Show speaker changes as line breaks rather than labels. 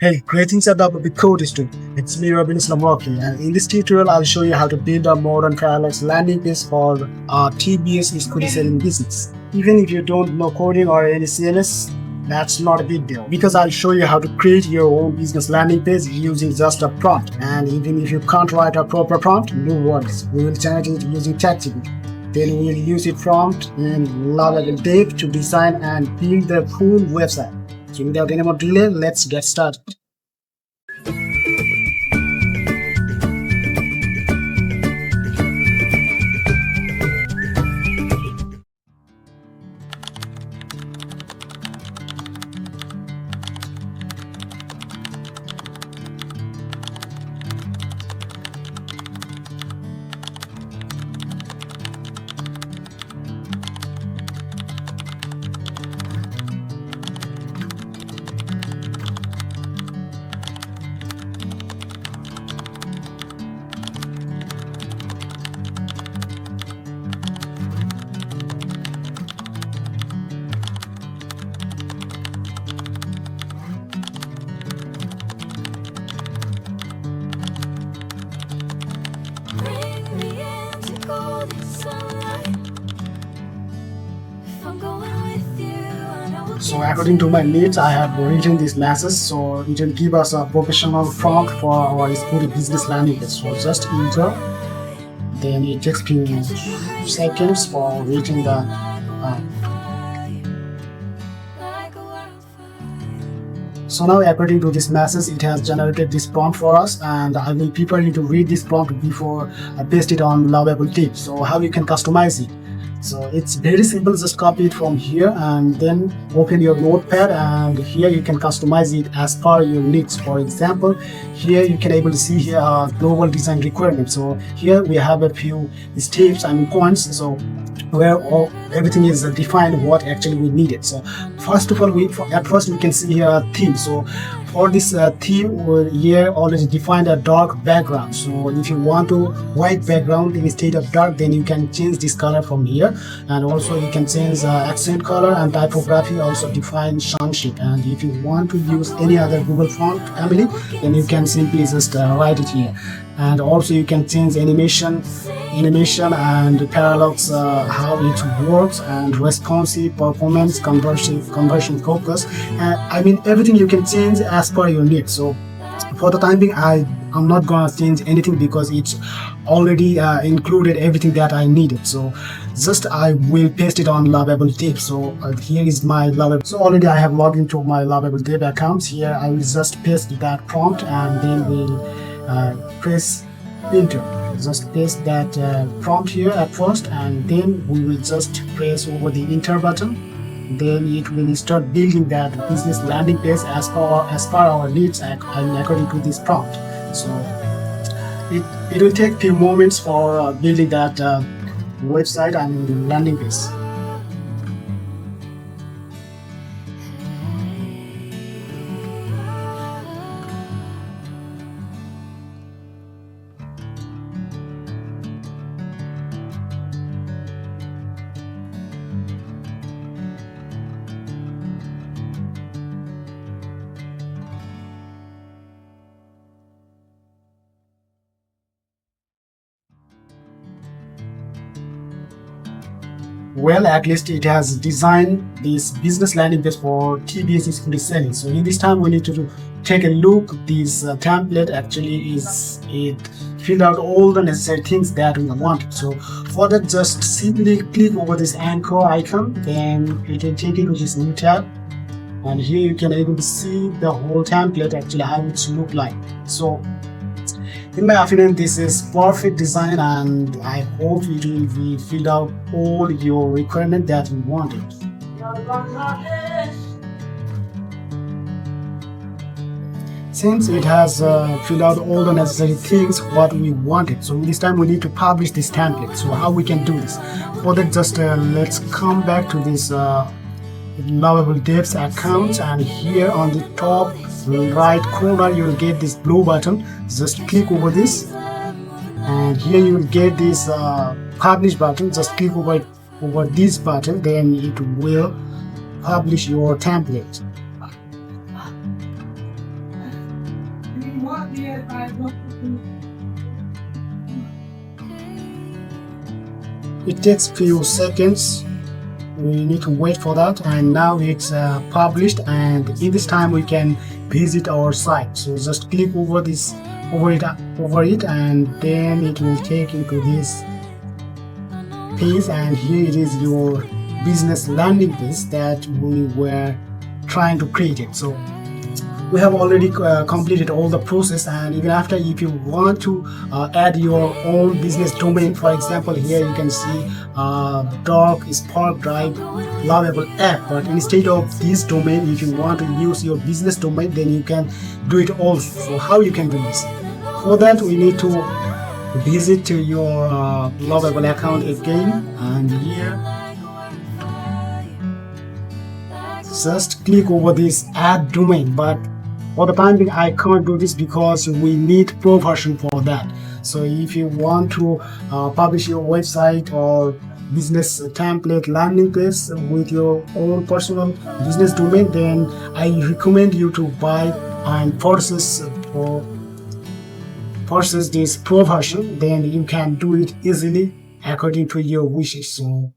Hey, greetings at WPCode student. It's me, Robin Islamwaki, and in this tutorial, I'll show you how to build a modern parallels landing page for a TVS Scooty selling business. Even if you don't know coding or any CMS, that's not a big deal because I'll show you how to create your own business landing page using just a prompt. And even if you can't write a proper prompt, no worries. We will generate it using ChatGPT. Then we'll use it prompt in Lovable.dev to design and build the full website. So without any more delay, let's get started. So according to my needs, I have written this message so it will give us a professional prompt for our Scooty business landing page. So just enter, then it takes few seconds for reaching the So now according to this message, it has generated this prompt for us, and I will prepare you to read this prompt before I paste it on Lovable.dev. So how you can customize it. So it's very simple, just copy it from here and then open your notepad, and here you can customize it as per your needs. For example, here you can able to see here global design requirements. So here we have a few steps and points, so where everything is defined what actually we needed. So first of all, at first we can see here a theme. So for this theme, here already defined a dark background. So if you want to white background instead of dark, then you can change this color from here, and also you can change accent color and typography, also define sunshade. And if you want to use any other Google font family, then you can simply just write it here. And also you can change animation and parallax, how it works, and responsive, performance, conversion focus, I mean everything you can change as per your needs. So for the time being, I'm not gonna change anything because it's already included everything that I needed. So just I will paste it on Lovable.dev. So here is my Lovable. So already I have logged into my Lovable.dev accounts. Here I will just paste that prompt, and then we'll press enter. Just paste that prompt here at first, and then we will just press over the enter button. Then it will start building that business landing page as per our needs and according to this prompt. So it will take few moments for building that website and landing page. Well, at least it has designed this business landing page for TVS Scooty selling. So in this time we need to take a look. This template actually it filled out all the necessary things that we want. So for that, just simply click over this anchor icon, then it will take you to this new tab, and here you can able to see the whole template actually how it look like. So in my opinion, this is perfect design, and I hope it will be filled out all your requirement that you wanted. Since it has filled out all the necessary things what we wanted, so this time we need to publish this template. So how we can do this? For that, just let's come back to this Lovable.dev's account, and here on the top right corner you will get this blue button. Just click over this, and here you will get this publish button. Just click over this button, then it will publish your template. It takes few seconds. We need to wait for that, and now it's published, and in this time we can visit our site. So just click over it, and then it will take you to this page, and here it is your business landing page that we were trying to create it. So we have already completed all the process, and even after, if you want to add your own business domain, for example, here you can see Dark Spark Drive Lovable app, but instead of this domain, if you want to use your business domain, then you can do it also. So how you can do this? For that, we need to visit your Lovable account again, and here just click over this add domain. But for the time being, I can't do this because we need pro version for that. So if you want to publish your website or business template landing page with your own personal business domain, then I recommend you to buy and purchase this pro version. Then you can do it easily according to your wishes. So